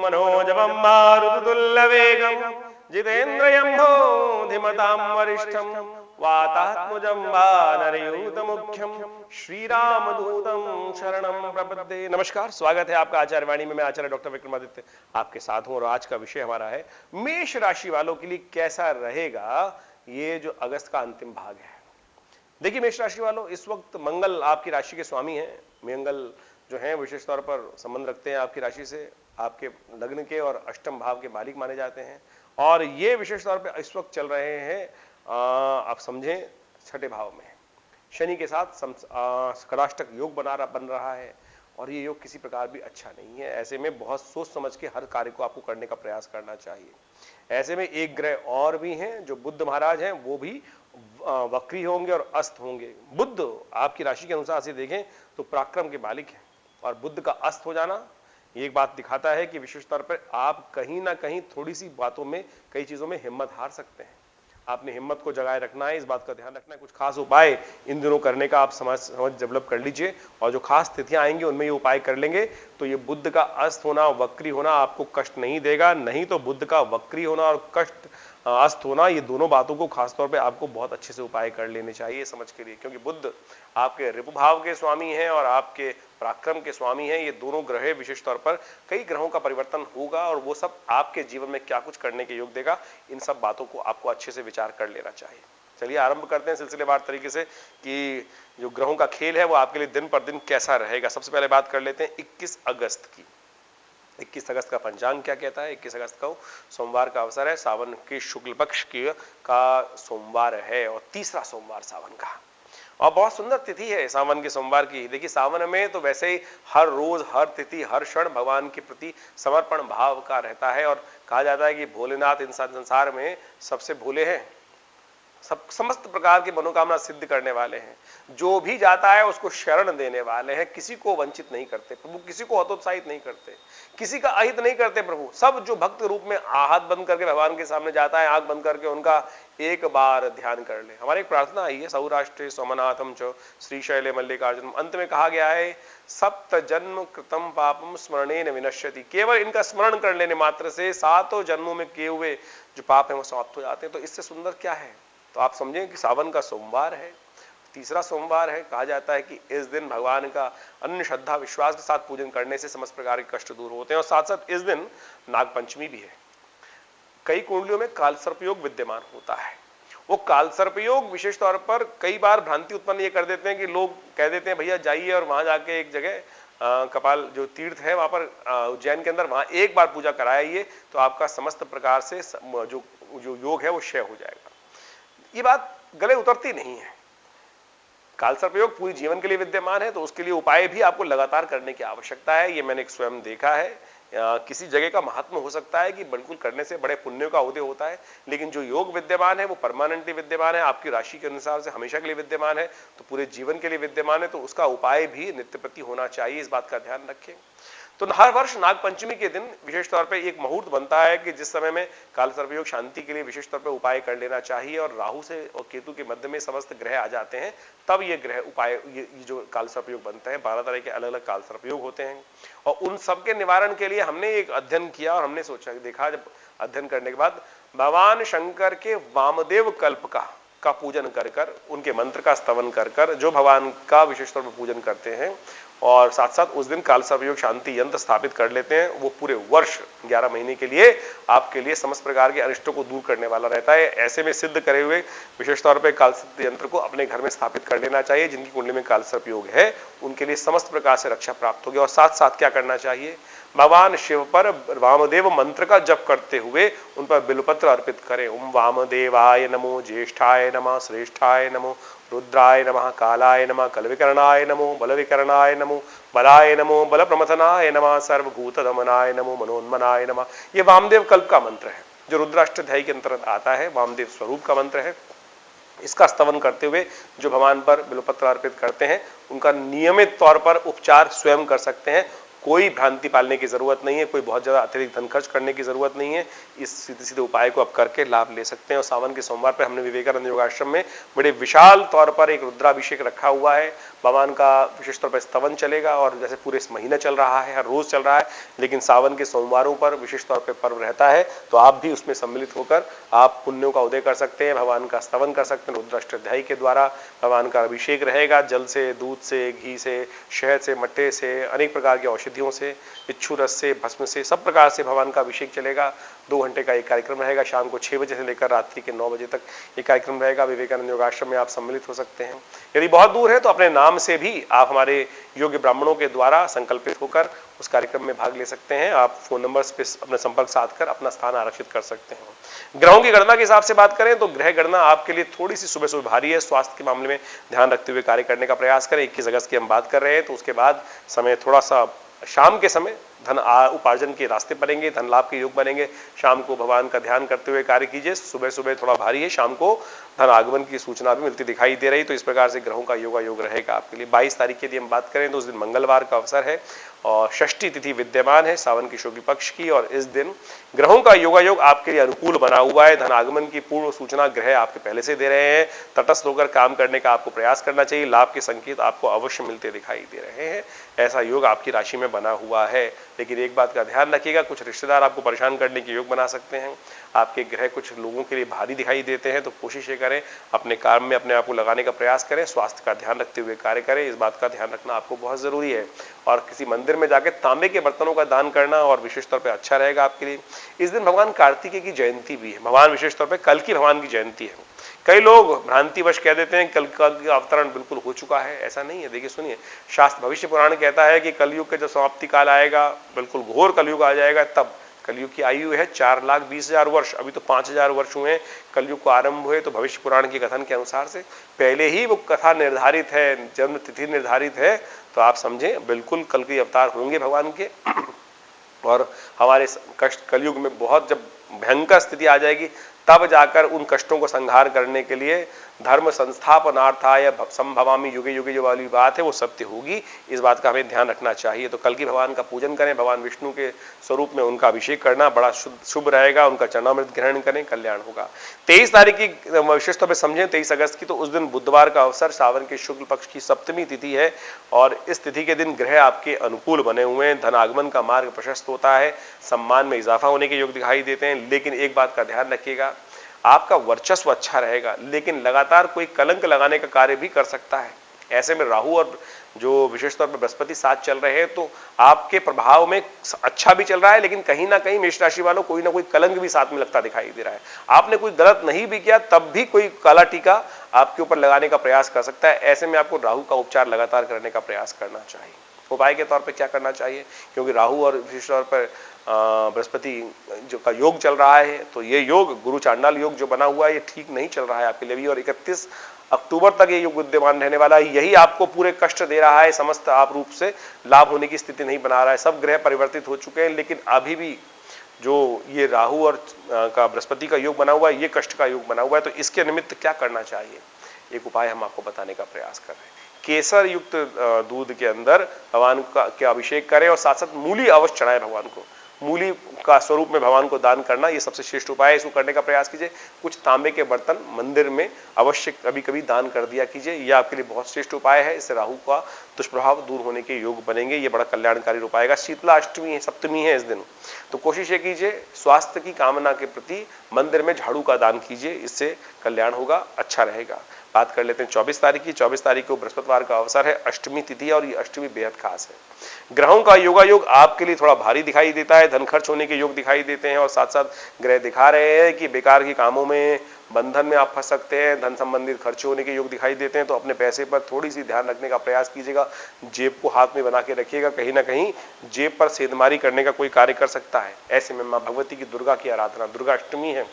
मनोजवं मारुततुल्यवेगं जितेन्द्रियं धीमतां वरिष्ठं वातात्मजं वानरयूतमुख्यं श्रीरामदूतं शरणं प्रपद्ये। नमस्कार, स्वागत है आपका आचार्य वाणी में। मैं आचार्य डॉक्टर विक्रमादित्य आपके साथ हूं और आज का विषय हमारा है मेष राशि वालों के लिए कैसा रहेगा ये जो अगस्त का अंतिम भाग है। देखिए मेष राशि वालों, इस वक्त मंगल आपकी राशि के स्वामी हैं। मंगल जो हैं विशेष तौर पर संबंध रखते हैं आपकी राशि से, आपके लग्न के और अष्टम भाव के मालिक माने जाते हैं और ये विशेष तौर पर इस वक्त चल रहे हैं आप समझें छठे भाव में शनि के साथ कलाष्टक योग बन रहा है और ये योग किसी प्रकार भी अच्छा नहीं है। ऐसे में बहुत सोच समझ के हर कार्य को आपको करने का प्रयास करना चाहिए। ऐसे में एक ग्रह और भी हैं जो बुध महाराज हैं, वो भी वक्री होंगे और अस्त होंगे। बुध आपकी राशि के अनुसार से देखें तो पराक्रम के मालिक हैं और बुध का अस्त हो जाना एक बात दिखाता है कि विशेष तौर पर आप कहीं ना कहीं थोड़ी सी बातों में, कई चीजों में हिम्मत हार सकते हैं। आपने हिम्मत को जगाए रखना है, इस बात का ध्यान रखना है। कुछ खास उपाय इन दिनों करने का आप समझ डेवलप कर लीजिए और जो खास स्थितियां आएंगी उनमें ये उपाय कर लेंगे तो ये बुध का अस्त होना, वक्री होना आपको कष्ट नहीं देगा। नहीं तो बुध का वक्री होना और कष्ट अस्त होना, ये दोनों बातों को खासतौर पे आपको बहुत अच्छे से उपाय कर लेने चाहिए समझ के लिए, क्योंकि बुध आपके ऋभु भाव के स्वामी हैं और आपके पराक्रम के स्वामी हैं। ये दोनों ग्रह विशेष तौर पर कई ग्रहों का परिवर्तन होगा और वो सब आपके जीवन में क्या कुछ करने के योग देगा, इन सब बातों को आपको अच्छे से विचार कर लेना चाहिए। चलिए आरंभ करते हैं सिलसिलेवार तरीके से कि जो ग्रहों का खेल है वो आपके लिए दिन पर दिन कैसा रहेगा। सबसे पहले बात कर लेते हैं 21 अगस्त की। 21 अगस्त का पंचांग क्या कहता है। 21 अगस्त को सोमवार का अवसर है, सावन के शुक्ल पक्ष का सोमवार है और तीसरा सोमवार सावन का, और बहुत सुंदर तिथि है सावन के सोमवार की। देखिए सावन में तो वैसे ही हर रोज, हर तिथि, हर क्षण भगवान के प्रति समर्पण भाव का रहता है और कहा जाता है कि भोलेनाथ इंसान संसार में सबसे भोले हैं, सब समस्त प्रकार की मनोकामना सिद्ध करने वाले हैं। जो भी जाता है उसको शरण देने वाले हैं, किसी को वंचित नहीं करते प्रभु, किसी को हतोत्साहित नहीं करते, किसी का अहित नहीं करते प्रभु। सब जो भक्त रूप में हाथ बंद करके भगवान के सामने जाता है, आंख बंद करके उनका एक बार ध्यान कर ले। हमारी एक प्रार्थना आई है, सौराष्ट्रे सोमनाथम च श्रीशैले मल्लिकार्जुन। अंत में कहा गया है सप्त जन्म कृतम पापम स्मरणेन विनश्यति। केवल इनका स्मरण कर लेने मात्र से 7 जन्मों में किए हुए जो पाप है वो समाप्त हो जाते हैं। तो इससे सुंदर क्या है। तो आप समझें कि सावन का सोमवार है, तीसरा सोमवार है। कहा जाता है कि इस दिन भगवान का अन्य श्रद्धा विश्वास के साथ पूजन करने से समस्त प्रकार के कष्ट दूर होते हैं और साथ साथ इस दिन नागपंचमी भी है। कई कुंडलियों में कालसर्प योग विद्यमान होता है। वो कालसर्प योग विशेष तौर पर कई बार भ्रांति उत्पन्न ये कर देते हैं कि लोग कह देते हैं भैया जाइए और वहां जाके एक जगह कपाल जो तीर्थ है वहां पर उज्जैन के अंदर, वहां एक बार पूजा कराइए तो आपका समस्त प्रकार से जो योग है वो क्षय हो जाएगा। ये बात गले उतरती नहीं है। कालसर्प योग पूरी जीवन के लिए विद्यमान है तो उसके लिए उपाय भी आपको लगातार करने की आवश्यकता है। ये मैंने स्वयं देखा है। किसी जगह का महात्मा हो सकता है कि बिल्कुल करने से बड़े पुण्य का उदय होता है, लेकिन जो योग विद्यमान है वो परमानेंटली विद्यमान है, आपकी राशि के अनुसार से हमेशा के लिए विद्यमान है, तो पूरे जीवन के लिए विद्यमान है। तो उसका उपाय भी नित्य प्रति होना चाहिए, इस बात का ध्यान रखें। तो हर वर्ष नागपंचमी के दिन विशेष तौर पे एक मुहूर्त बनता है कि जिस समय में कालसर्प योग शांति के लिए विशेष तौर पे उपाय कर लेना चाहिए और राहु से और केतु के मध्य में समस्त ग्रह आ जाते हैं, तब ये ग्रह उपाय ये जो कालसर्प योग बनते हैं। 12 तरह के अलग अलग कालसर्प योग होते हैं और उन सबके निवारण के लिए हमने एक अध्ययन किया और हमने सोचा, देखा, जब अध्ययन करने के बाद भगवान शंकर के वामदेव कल्प का पूजन कर कर, उनके मंत्र का स्तवन कर कर जो भगवान का विशेष तौर पर पूजन करते हैं और साथ साथ उस दिन कालसर्प योग शांति यंत्र स्थापित कर लेते हैं, वो पूरे वर्ष 11 महीने के लिए आपके लिए समस्त प्रकार के अनिष्टों को दूर करने वाला रहता है। ऐसे में सिद्ध करे हुए विशेष तौर पर कालसर्प यंत्र को अपने घर में स्थापित कर लेना चाहिए। जिनकी कुंडली में कालसर्प योग है उनके लिए समस्त प्रकार से रक्षा प्राप्त होगी। और साथ साथ क्या करना चाहिए, भगवान शिव पर वामदेव मंत्र का जप करते हुए उन पर बिल्वपत्र अर्पित करें। ओम वामदेवाय नमो, ज्येष्ठाय नमः, श्रेष्ठाय नमो, रुद्राय नमः, कालाय नमः, कलविकरणाय नमो, बलविकरणाय नमो, बलाय नमो, बल प्रमथनाय नमः, सर्वभूत दमनाय नमो, मनोन्मनाय नमः। ये वामदेव कल्प का मंत्र है जो रुद्राष्टध्यायी के अंतर्गत आता है, वामदेव स्वरूप का मंत्र है। इसका स्तवन करते हुए जो भगवान पर बिल्वपत्र अर्पित करते हैं उनका नियमित तौर पर उपचार स्वयं कर सकते हैं। कोई भ्रांति पालने की जरूरत नहीं है, कोई बहुत ज्यादा अतिरिक्त धन खर्च करने की जरूरत नहीं है। इस सीधे सीधे उपाय को आप करके लाभ ले सकते हैं। और सावन के सोमवार पर हमने विवेकानंद योगाश्रम में बड़े विशाल तौर पर एक रुद्राभिषेक रखा हुआ है। भगवान का विशेष तौर पर स्तवन चलेगा और जैसे पूरे इस महीना चल रहा है, हर रोज चल रहा है, लेकिन सावन के सोमवारों पर विशेष तौर पर पर्व रहता है, तो आप भी उसमें सम्मिलित होकर आप पुण्यों का उदय कर सकते हैं, भगवान का स्तवन कर सकते हैं। रुद्राष्टाध्यायी के द्वारा भगवान का अभिषेक रहेगा, जल से, दूध से, घी से, शहद से, मट्टे से, अनेक प्रकार की औषधियों से, इच्छू रस से, भस्म से, सब प्रकार से भगवान का अभिषेक चलेगा। 2 घंटे का एक कार्यक्रम रहेगा, शाम को 6 बजे से लेकर रात्रि के 9 बजे तक ये कार्यक्रम रहेगा। विवेकानंद योगाश्रम में आप सम्मिलित हो सकते हैं। यदि बहुत दूर है तो अपने नाम से भी आप हमारे योग्य ब्राह्मणों के द्वारा संकल्पित होकर उस कार्यक्रम में भाग ले सकते हैं। आप फोन नंबर पे अपने संपर्क साधकर अपना स्थान आरक्षित कर सकते हैं। ग्रहों की गणना के हिसाब से बात करें तो ग्रह गणना आपके लिए थोड़ी सी सुबह सुबह भारी है। स्वास्थ्य के मामले में ध्यान रखते हुए कार्य करने का प्रयास करें। 21 अगस्त की हम बात कर रहे हैं, तो उसके बाद समय थोड़ा सा शाम के समय धन उपार्जन के रास्ते बनेंगे, धन लाभ के योग बनेंगे। शाम को भगवान का ध्यान करते हुए कार्य कीजिए। सुबह सुबह थोड़ा भारी है, शाम को धन आगमन की सूचना भी मिलती दिखाई दे रही। तो इस प्रकार से ग्रहों का योग रहेगा आपके लिए। 22 तारीख की यदि हम बात करें तो उस दिन मंगलवार का अवसर है और षष्ठी तिथि विद्यमान है सावन की शुक्ल पक्ष की। और इस दिन ग्रहों का योग आपके लिए अनुकूल बना हुआ है। धन आगमन की पूर्व सूचना ग्रह आपके पहले से दे रहे हैं। तटस्थ होकर काम करने का आपको प्रयास करना चाहिए। लाभ के संकेत आपको अवश्य मिलते दिखाई दे रहे हैं। ऐसा योग आपकी राशि में बना हुआ है। लेकिन एक बात का ध्यान रखिएगा, कुछ रिश्तेदार आपको परेशान करने के योग बना सकते हैं। आपके ग्रह कुछ लोगों के लिए भारी दिखाई देते हैं, तो कोशिश ये करें अपने काम में अपने आप को लगाने का प्रयास करें। स्वास्थ्य का ध्यान रखते हुए कार्य करें, इस बात का ध्यान रखना आपको बहुत जरूरी है। और किसी मंदिर में जाकर तांबे के बर्तनों का दान करना और विशेष तौर पर अच्छा रहेगा आपके लिए। इस दिन भगवान कार्तिकेय की जयंती भी है। भगवान विशेष तौर पर कल की भगवान की जयंती है। कई लोग भ्रांतिवश कह देते हैं कल का अवतरण बिल्कुल हो चुका है, ऐसा नहीं है। देखिए सुनिए, शास्त्र भविष्य पुराण कहता है कि कलयुग का जब समाप्ति काल आएगा, बिल्कुल घोर कलयुग आ जाएगा, तब कलयुग की आयु है 4,20,000 वर्ष। अभी तो 5,000 वर्ष हुए कलयुग को आरंभ हुए। तो भविष्य पुराण के कथन के अनुसार से पहले ही वो कथा निर्धारित है, जन्म तिथि निर्धारित है। तो आप समझें बिल्कुल कल के अवतार होंगे भगवान के। और हमारे कष्ट कलयुग में बहुत जब भयंकर स्थिति आ जाएगी, तब जाकर उन कष्टों को संहार करने के लिए धर्म संस्थापनार्थाय संभवामि युगे युगे जो वाली बात है वो सत्य होगी। इस बात का हमें ध्यान रखना चाहिए। तो कल की भगवान का पूजन करें, भगवान विष्णु के स्वरूप में उनका अभिषेक करना बड़ा शुभ रहेगा। उनका चरणामृत ग्रहण करें, कल्याण होगा। 23 तारीख की विशेष तौर पर समझें, 23 अगस्त की, तो उस दिन बुधवार का अवसर, सावन के शुक्ल पक्ष की सप्तमी तिथि है। और इस तिथि के दिन ग्रह आपके अनुकूल बने हुए हैं। धन आगमन का मार्ग प्रशस्त होता है, सम्मान में इजाफा होने के योग दिखाई देते हैं। लेकिन एक बात का ध्यान रखिएगा, आपका वर्चस्व अच्छा रहेगा, लेकिन लगातार कोई कलंक लगाने का कार्य भी कर सकता है। ऐसे में राहु और जो विशेष तौर पर बृहस्पति साथ चल रहे हैं, तो आपके प्रभाव में अच्छा भी चल रहा है, लेकिन कहीं ना कहीं मेष राशि वालों कोई ना कोई कलंक भी साथ में लगता दिखाई दे रहा है। आपने कोई गलत नहीं भी किया, तब भी कोई काला टीका आपके ऊपर लगाने का प्रयास कर सकता है। ऐसे में आपको राहु का उपचार लगातार करने का प्रयास करना चाहिए। उपाय के तौर पर क्या करना चाहिए, क्योंकि राहु और विशेष तौर पर बृहस्पति जो का योग चल रहा है, तो ये योग गुरु चांडाल योग जो बना हुआ है, ये ठीक नहीं चल रहा है आपके लिए भी। और 31 अक्टूबर तक ये योग विद्यमान रहने वाला है। यही आपको पूरे कष्ट दे रहा है, समस्त आप रूप से लाभ होने की स्थिति नहीं बना रहा है। सब ग्रह परिवर्तित हो चुके हैं, लेकिन अभी भी जो ये राहु और का बृहस्पति का योग बना हुआ है, ये कष्ट का योग बना हुआ है। तो इसके निमित्त क्या करना चाहिए, एक उपाय हम आपको बताने का प्रयास कर रहे हैं। केसर युक्त दूध के अंदर भगवान का के अभिषेक करें और साथ साथ मूली अवश्य चढ़ाएं भगवान को। मूली का स्वरूप में भगवान को दान करना ये सबसे श्रेष्ठ उपाय है। इसको करने का प्रयास कीजिए। कुछ तांबे के बर्तन मंदिर में अवश्य कभी कभी दान कर दिया कीजिए। यह आपके लिए बहुत श्रेष्ठ उपाय है। इससे राहु का दुष्प्रभाव दूर होने के योग बनेंगे। ये बड़ा कल्याणकारी उपाय है। शीतला अष्टमी है, सप्तमी है इस दिन, तो कोशिश ये कीजिए स्वास्थ्य की कामना के प्रति मंदिर में झाड़ू का दान कीजिए। इससे कल्याण होगा, अच्छा रहेगा। बात कर लेते हैं 24 तारीख की। 24 तारीख को बृहस्पतिवार का अवसर है, अष्टमी तिथि, और ये अष्टमी बेहद खास है। ग्रहों का योग आपके लिए थोड़ा भारी दिखाई देता है। धन खर्च होने के योग दिखाई देते हैं और साथ साथ ग्रह दिखा रहे हैं कि बेकार के कामों में, बंधन में आप फंस सकते हैं। धन संबंधित खर्चे होने के योग दिखाई देते हैं। तो अपने पैसे पर थोड़ी सी ध्यान रखने का प्रयास कीजिएगा। जेब को हाथ में बना के रखिएगा, कहीं ना कहीं जेब पर सेंधमारी करने का कोई कार्य कर सकता है। ऐसे में मां भगवती की दुर्गा की आराधना, दुर्गा अष्टमी है,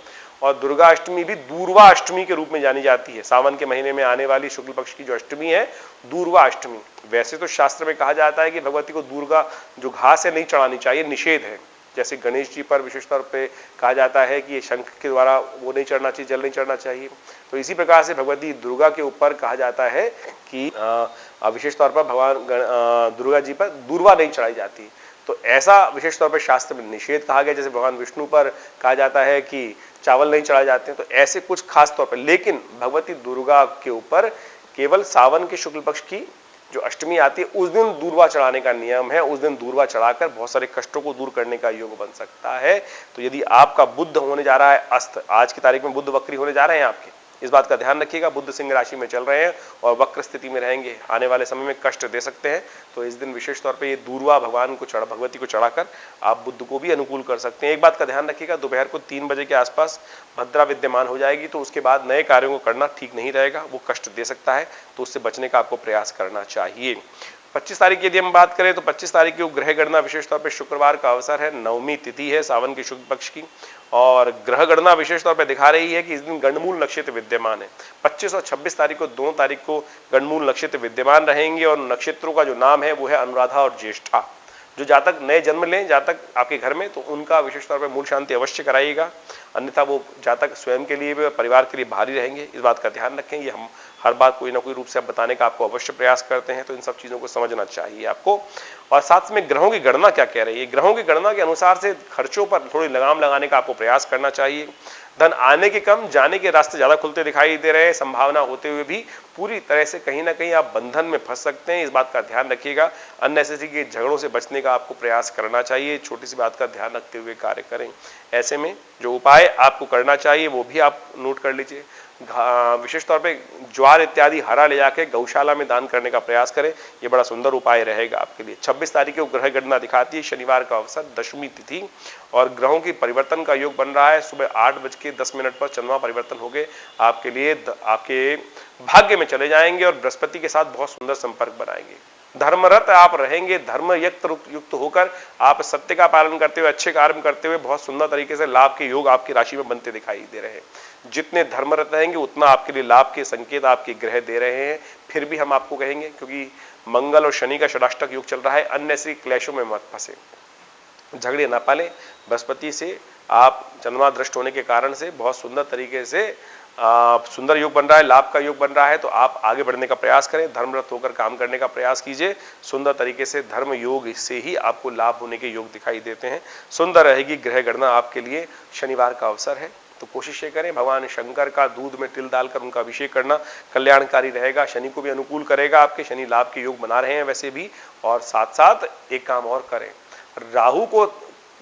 और दुर्गा अष्टमी भी दूर्वा अष्टमी के रूप में जानी जाती है। सावन के महीने में आने वाली शुक्ल पक्ष की जो अष्टमी है, दूर्वा अष्टमी। वैसे तो शास्त्र में कहा जाता है कि भगवती को दुर्गा जो घास है नहीं चढ़ानी चाहिए, निषेध है। जैसे गणेश जी पर विशेष तौर पे कहा जाता है कि ये शंख के द्वारा वो नहीं चढ़ना चाहिए, जल नहीं चढ़ना चाहिए। तो इसी प्रकार से भगवती दुर्गा के ऊपर कहा जाता है कि विशेष तौर पर भगवान दुर्गा जी पर दूर्वा नहीं चढ़ाई जाती। तो ऐसा विशेष तौर पर शास्त्र में निषेध कहा गया, जैसे भगवान विष्णु पर कहा जाता है कि चावल नहीं चढ़ाए जाते हैं, तो ऐसे कुछ खास तौर पर। लेकिन भगवती दुर्गा के ऊपर केवल सावन के शुक्ल पक्ष की जो अष्टमी आती है उस दिन दूर्वा चढ़ाने का नियम है। उस दिन दूर्वा चढ़ाकर बहुत सारे कष्टों को दूर करने का योग बन सकता है। तो यदि आपका बुध होने जा रहा है अस्त, आज की तारीख में बुध वक्री होने जा रहे हैं आपके, इस बात का ध्यान रखिएगा। बुध सिंह राशि में चल रहे हैं और वक्र स्थिति में रहेंगे, आने वाले समय में कष्ट दे सकते हैं। तो इस दिन विशेष तौर पे ये दूर्वा भगवती को चढ़ाकर आप बुध को भी अनुकूल कर सकते हैं। एक बात का ध्यान रखिएगा, दोपहर को 3 बजे के आसपास भद्रा विद्यमान हो जाएगी, तो उसके बाद नए कार्यों को करना ठीक नहीं रहेगा, वो कष्ट दे सकता है, तो उससे बचने का आपको प्रयास करना चाहिए। 25 तारीख की यदि हम बात करें तो 25 तारीख की ग्रह गणना विशेष तौर पर शुक्रवार का अवसर है, नवमी तिथि है सावन की शुक्ल पक्ष की, और ग्रह गणना विशेष तौर पर दिखा रही है कि इस दिन गणमूल नक्षत्र विद्यमान है। 25 और 26 तारीख को, 2 तारीख को गणमूल नक्षत्र विद्यमान रहेंगे और नक्षत्रों का जो नाम है वो है अनुराधा और ज्येष्ठा। जो जातक नए जन्म लें जातक आपके घर में, तो उनका विशेष तौर पर मूल शांति अवश्य कराइएगा, अन्यथा वो जातक स्वयं के लिए भी परिवार के लिए भारी रहेंगे। इस बात का ध्यान रखें। ये हम हर बात कोई ना कोई रूप से आप बताने का आपको अवश्य प्रयास करते हैं, तो इन सब चीजों को समझना चाहिए आपको। और साथ में ग्रहों की गणना क्या कह रही है, ग्रहों की गणना के अनुसार से खर्चों पर थोड़ी लगाम लगाने का आपको प्रयास करना चाहिए। धन आने के कम, जाने के रास्ते ज्यादा खुलते दिखाई दे रहे हैं, संभावना होते हुए भी पूरी तरह से कहीं ना कहीं आप बंधन में फंस सकते हैं। इस बात का ध्यान रखिएगा। अननेसेसरी के झगड़ों से बचने का आपको प्रयास करना चाहिए, छोटी सी बात का ध्यान रखते हुए कार्य करें। ऐसे में जो उपाय आपको करना चाहिए वो भी आप नोट कर लीजिए। विशेष तौर पे ज्वार इत्यादि हरा ले जाके गौशाला में दान करने का प्रयास करें, ये बड़ा सुंदर उपाय रहेगा आपके लिए। 26 तारीख को ग्रह गणना दिखाती है, शनिवार का अवसर, दशमी तिथि, और ग्रहों की परिवर्तन का योग बन रहा है। सुबह 8:10 पर चंद्रमा परिवर्तन हो गए आपके लिए, आपके भाग्य में चले जाएंगे और बृहस्पति के साथ बहुत सुंदर संपर्क बनाएंगे। धर्मरत आप रहेंगे, धर्म युक्त होकर आप सत्य का पालन करते हुए, अच्छे कार्य करते हुए बहुत सुंदर तरीके से लाभ के योग आपकी राशि में बनते दिखाई दे रहे हैं। जितने धर्मरत रहेंगे उतना आपके लिए लाभ के संकेत आपके ग्रह दे रहे हैं। फिर भी हम आपको कहेंगे, क्योंकि मंगल और शनि का षडाष्टक योग चल रहा है, अननेसेसरी क्लेशों में मत फंसे, झगड़े ना पाले। बृहस्पति से आप चंद्रमा दृष्ट होने के कारण से बहुत सुंदर तरीके से सुंदर योग बन रहा है, लाभ का योग बन रहा है, तो आप आगे बढ़ने का प्रयास करें, धर्मरत होकर काम करने का प्रयास कीजिए। सुंदर तरीके से धर्म योग से ही आपको लाभ होने के योग दिखाई देते हैं। सुंदर रहेगी ग्रह गणना आपके लिए। शनिवार का अवसर है तो कोशिश ये करें, भगवान शंकर का दूध में तिल डालकर उनका अभिषेक करना कल्याणकारी रहेगा, शनि को भी अनुकूल करेगा आपके। शनि लाभ के योग बना रहे हैं वैसे भी। और साथ साथ एक काम और करें, राहु को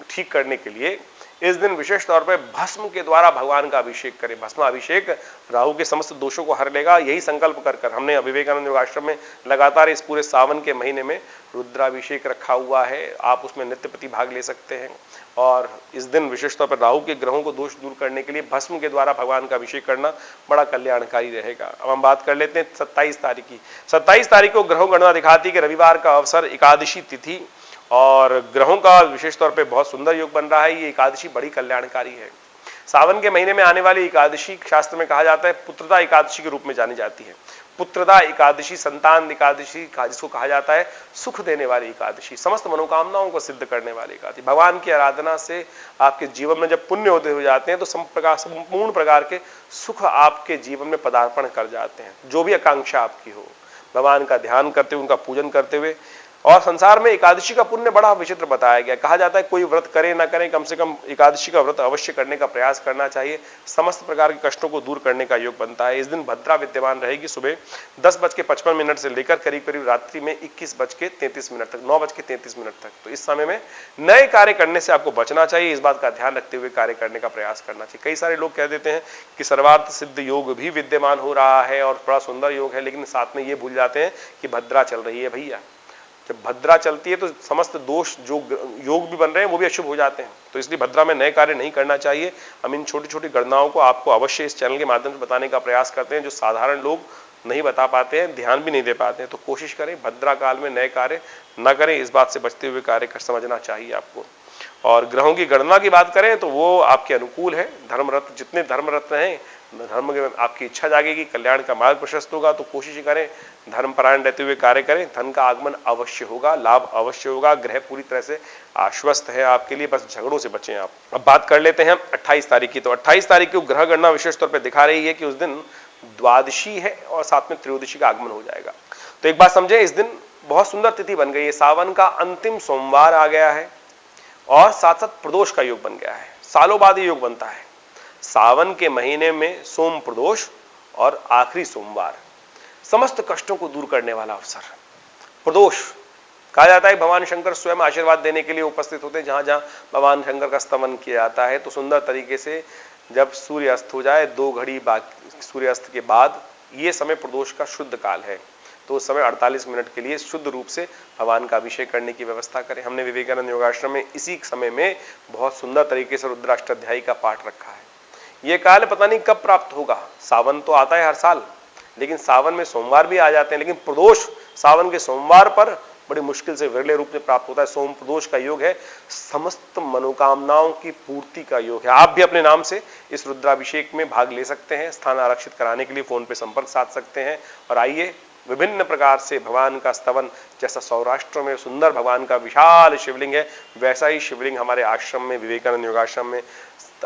ठीक करने के लिए इस दिन विशेष तौर पर भस्म के द्वारा भगवान का अभिषेक करें। भस्म अभिषेक राहु के समस्त दोषों को हर लेगा। यही संकल्प कर हमने विवेकानंद योग आश्रम में लगातार इस पूरे सावन के महीने में रुद्राभिषेक रखा हुआ है, आप उसमें नित्य प्रति भाग ले सकते हैं। और इस दिन विशेष तौर पर राहु के ग्रहों को दोष दूर करने के लिए भस्म के द्वारा भगवान का अभिषेक करना बड़ा कल्याणकारी रहेगा। अब हम बात कर लेते हैं 27 तारीख की। 27 तारीख को ग्रहों गणना दिखाती है कि रविवार का अवसर, एकादशी तिथि, और ग्रहों का विशेष तौर पे बहुत सुंदर योग बन रहा है। ये एकादशी बड़ी कल्याणकारी है। सावन के महीने में आने वाली एकादशी शास्त्र में कहा जाता है पुत्रदा एकादशी के रूप में जानी जाती है। पुत्रदा एकादशी, संतान एकादशी, जिसको कहा जाता है सुख देने वाली एकादशी, समस्त मनोकामनाओं को सिद्ध करने वाली एकादशी। भगवान की आराधना से आपके जीवन में जब पुण्य होते हो जाते हैं तो संपूर्ण प्रकार के सुख आपके जीवन में पदार्पण कर जाते हैं। जो भी आकांक्षा आपकी हो, भगवान का ध्यान करते हुए, उनका पूजन करते हुए। और संसार में एकादशी का पुण्य बड़ा विचित्र बताया गया। कहा जाता है कोई व्रत करे ना करे, कम से कम एकादशी का व्रत अवश्य करने का प्रयास करना चाहिए। समस्त प्रकार के कष्टों को दूर करने का योग बनता है। इस दिन भद्रा विद्यमान रहेगी सुबह 10:55 से लेकर करीब करीब रात्रि में 21:33 तक, 9:33 तक। तो इस समय में नए कार्य करने से आपको बचना चाहिए। इस बात का ध्यान रखते हुए कार्य करने का प्रयास करना चाहिए। कई सारे लोग कह देते हैं कि सर्वार्थ सिद्ध योग भी विद्यमान हो रहा है और बड़ा सुंदर योग है, लेकिन साथ में ये भूल जाते हैं कि भद्रा चल रही है। भैया जब भद्रा चलती है तो समस्त दोष जो योग भी बन रहे हैं वो भी अशुभ हो जाते हैं। तो इसलिए भद्रा में नए कार्य नहीं करना चाहिए। हम इन छोटी छोटी गणनाओं को आपको अवश्य इस चैनल के माध्यम से बताने का प्रयास करते हैं, जो साधारण लोग नहीं बता पाते हैं, ध्यान भी नहीं दे पाते हैं। तो कोशिश करें भद्रा काल में नए कार्य न करें, इस बात से बचते हुए कार्य कर समझना चाहिए आपको। और ग्रहों की गणना की बात करें तो वो आपके अनुकूल है। धर्मरत, जितने धर्मरत हैं, धर्म में आपकी इच्छा जागेगी, कल्याण का मार्ग प्रशस्त होगा। तो कोशिश करें धर्मपरायण रहते हुए कार्य करें। धन का आगमन अवश्य होगा, लाभ अवश्य होगा। ग्रह पूरी तरह से आश्वस्त है आपके लिए, बस झगड़ों से बचें आप। अब बात कर लेते हैं 28 तारीख की। तो 28 तारीख की ग्रह गणना विशेष तौर पर दिखा रही है कि उस दिन द्वादशी है और साथ में त्रयोदशी का आगमन हो जाएगा। तो एक बात समझें, इस दिन बहुत सुंदर तिथि बन गई है, सावन का अंतिम सोमवार आ गया है और साथ साथ प्रदोष का योग बन गया है। सालों बाद ये योग बनता है, सावन के महीने में सोम प्रदोष और आखिरी सोमवार, समस्त कष्टों को दूर करने वाला अवसर। प्रदोष कहा जाता है भगवान शंकर स्वयं आशीर्वाद देने के लिए उपस्थित होते हैं। जहां जहां भगवान शंकर का स्तवन किया जाता है तो सुंदर तरीके से जब सूर्य अस्त हो जाए 2 घड़ी बाकी सूर्यास्त के बाद, ये समय प्रदोष का शुद्ध काल है, तो उस समय 48 मिनट के लिए शुद्ध रूप से भगवान का अभिषेक करने की व्यवस्था करें। हमने विवेकानंद योगाश्रम में इसी समय में बहुत सुंदर तरीके से रुद्राष्टाध्यायी का पाठ रखा है। ये काल पता नहीं कब प्राप्त होगा, सावन तो आता है हर साल, लेकिन सावन में सोमवार भी आ जाते हैं, लेकिन प्रदोष सावन के सोमवार पर बड़ी मुश्किल से विरले रूप में प्राप्त होता है। सोम प्रदोष का योग है, समस्त मनोकामनाओं की पूर्ति का योग है। आप भी अपने नाम से इस रुद्राभिषेक में भाग ले सकते हैं। स्थान आरक्षित कराने के लिए फोन पे संपर्क साध सकते हैं और आइए विभिन्न प्रकार से भगवान का स्तवन, जैसा सौराष्ट्र में सुंदर भगवान का विशाल शिवलिंग है, वैसा ही शिवलिंग हमारे आश्रम में, विवेकानंद योगाश्रम में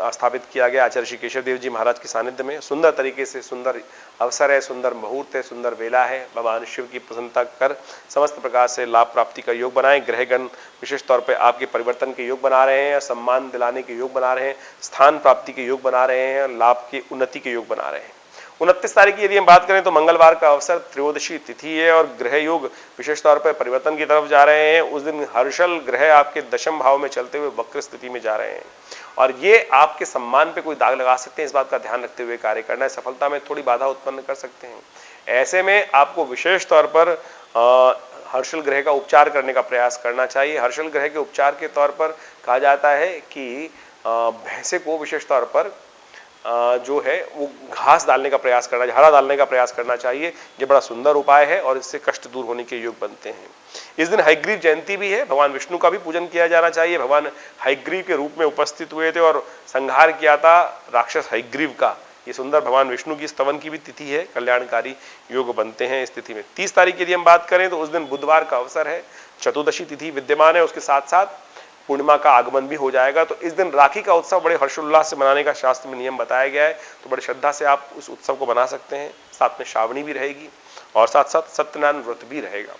स्थापित किया गया आचार्य श्री केशव देव जी महाराज के सानिध्य में। सुंदर तरीके से सुंदर अवसर है, सुंदर मुहूर्त है, सुंदर वेला है। भगवान शिव की प्रसन्नता कर समस्त प्रकार से लाभ प्राप्ति का योग बनाएं। ग्रहगण विशेष तौर पर आपके परिवर्तन के योग बना रहे हैं, सम्मान दिलाने के योग बना रहे हैं, स्थान प्राप्ति के योग बना रहे हैं, लाभ की उन्नति के योग बना रहे हैं। 29 तारीख की यदि हम बात करें तो मंगलवार का अवसर, त्रयोदशी तिथि है और ग्रह योग विशेष तौर पर परिवर्तन की तरफ जा रहे हैं। उस दिन हर्षल ग्रह आपके दशम भाव में चलते हुए वक्र स्थिति में जा रहे हैं और ये आपके सम्मान पे कोई दाग लगा सकते हैं। इस बात का ध्यान रखते हुए कार्य करना है, सफलता में थोड़ी बाधा उत्पन्न कर सकते हैं। ऐसे में आपको विशेष तौर पर हर्षल ग्रह का उपचार करने का प्रयास करना चाहिए। हर्षल ग्रह के उपचार के तौर पर कहा जाता है कि भैंसे को विशेष तौर पर जो है वो घास डालने का प्रयास करना, हरा डालने का प्रयास करना चाहिए। ये बड़ा सुंदर उपाय है और इससे कष्ट दूर होने के योग बनते हैं। इस दिन हयग्रीव जयंती भी है, भगवान विष्णु का भी पूजन किया जाना चाहिए। भगवान हयग्रीव के रूप में उपस्थित हुए थे और संहार किया था राक्षस हयग्रीव का। ये सुंदर भगवान विष्णु की स्तवन की भी तिथि है, कल्याणकारी योग बनते हैं इस तिथि में। 30 तारीख की यदि हम बात करें तो उस दिन बुधवार का अवसर है, चतुर्दशी तिथि विद्यमान है, उसके साथ साथ पूर्णिमा का आगमन भी हो जाएगा। तो इस दिन राखी का उत्सव बड़े हर्षोल्लास से मनाने का शास्त्र में नियम बताया गया है, तो बड़ी श्रद्धा से आप उस उत्सव को मना सकते हैं। साथ में श्रावणी भी रहेगी और साथ साथ सत्यनारायण व्रत भी रहेगा।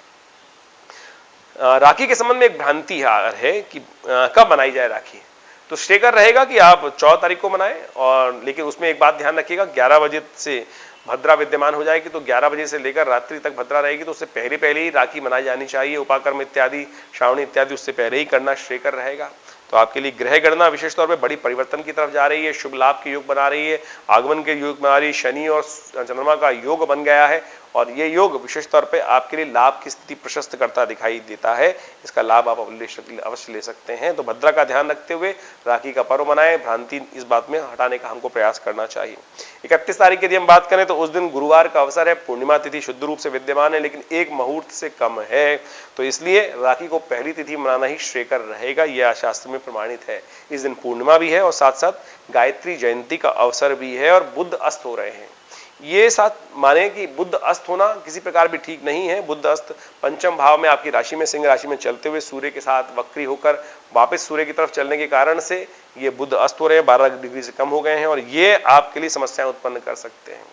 राखी के संबंध में एक भ्रांति है कि कब मनाई जाए राखी, तो श्रेयकर रहेगा कि आप 14 तारीख को मनाएं, और लेकिन उसमें एक बात ध्यान रखिएगा, 11 बजे से भद्रा विद्यमान हो जाएगी, तो 11 बजे से लेकर रात्रि तक भद्रा रहेगी, तो उससे पहले ही राखी मनाई जानी चाहिए। उपाकर्म इत्यादि, श्रावणी इत्यादि उससे पहले ही करना श्रेयकर रहेगा। तो आपके लिए ग्रह गणना विशेष तौर पे बड़ी परिवर्तन की तरफ जा रही है, शुभ लाभ के योग बना रही है, आगमन के योग बना रही है, शनि और चंद्रमा का योग बन गया है और ये योग विशेष तौर पे आपके लिए लाभ की स्थिति प्रशस्त करता दिखाई देता है। इसका लाभ आप अवश्य ले सकते हैं। तो भद्रा का ध्यान रखते हुए राखी का पर्व मनाएं, भ्रांति इस बात में हटाने का हमको प्रयास करना चाहिए। 31 तारीख की यदि हम बात करें तो उस दिन गुरुवार का अवसर है, पूर्णिमा तिथि शुद्ध रूप से विद्यमान है लेकिन एक मुहूर्त से कम है, तो इसलिए राखी को पहली तिथि मनाना ही श्रेयकर रहेगा, यह शास्त्र में प्रमाणित है। इस दिन पूर्णिमा भी है और साथ साथ गायत्री जयंती का अवसर भी है और बुध अस्त हो रहे हैं। ये साथ माने कि बुध अस्त होना किसी प्रकार भी ठीक नहीं है। बुध अस्त पंचम भाव में आपकी राशि में, सिंह राशि में चलते हुए सूर्य के साथ वक्री होकर वापस सूर्य की तरफ चलने के कारण से ये बुध अस्त हो रहे हैं, 12 डिग्री से कम हो गए हैं और ये आपके लिए समस्याएं उत्पन्न कर सकते हैं।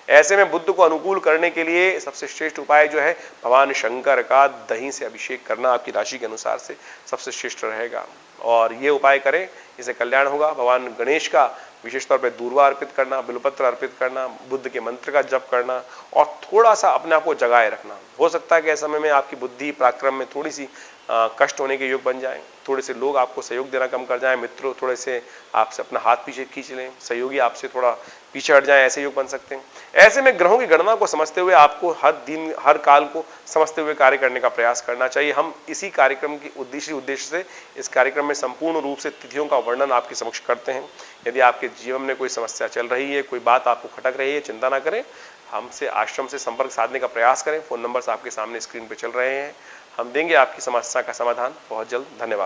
ऐसे में बुध को अनुकूल करने के लिए सबसे श्रेष्ठ उपाय जो है भगवान शंकर का दही से अभिषेक करना आपकी राशि के अनुसार से सबसे श्रेष्ठ रहेगा और ये उपाय करें, इससे कल्याण होगा। भगवान गणेश का विशेष तौर पर दूर्वा अर्पित करना, बिल्वपत्र अर्पित करना, बुद्ध के मंत्र का जप करना और थोड़ा सा अपने आप को जगाए रखना। हो सकता है कि ऐसे समय में आपकी बुद्धि पराक्रम में थोड़ी सी कष्ट होने के योग बन जाएं, थोड़े से लोग आपको सहयोग देना कम कर जाएं, मित्रों थोड़े से आपसे अपना हाथ पीछे खींच लें, सहयोगी आपसे थोड़ा पीछे हट जाएं, ऐसे योग बन सकते हैं। ऐसे में ग्रहों की गणना को समझते हुए आपको हर दिन हर काल को समझते हुए कार्य करने का प्रयास करना चाहिए। हम इसी कार्यक्रम की उद्देश्य से इस कार्यक्रम में संपूर्ण रूप से तिथियों का वर्णन आपके समक्ष करते हैं। यदि आपके जीवन में कोई समस्या चल रही है, कोई बात आपको खटक रही है, चिंता ना करें, हमसे आश्रम से संपर्क साधने का प्रयास करें। फोन नंबर्स आपके सामने स्क्रीन पर चल रहे हैं, हम देंगे आपकी समस्या का समाधान बहुत जल्द। धन्यवाद।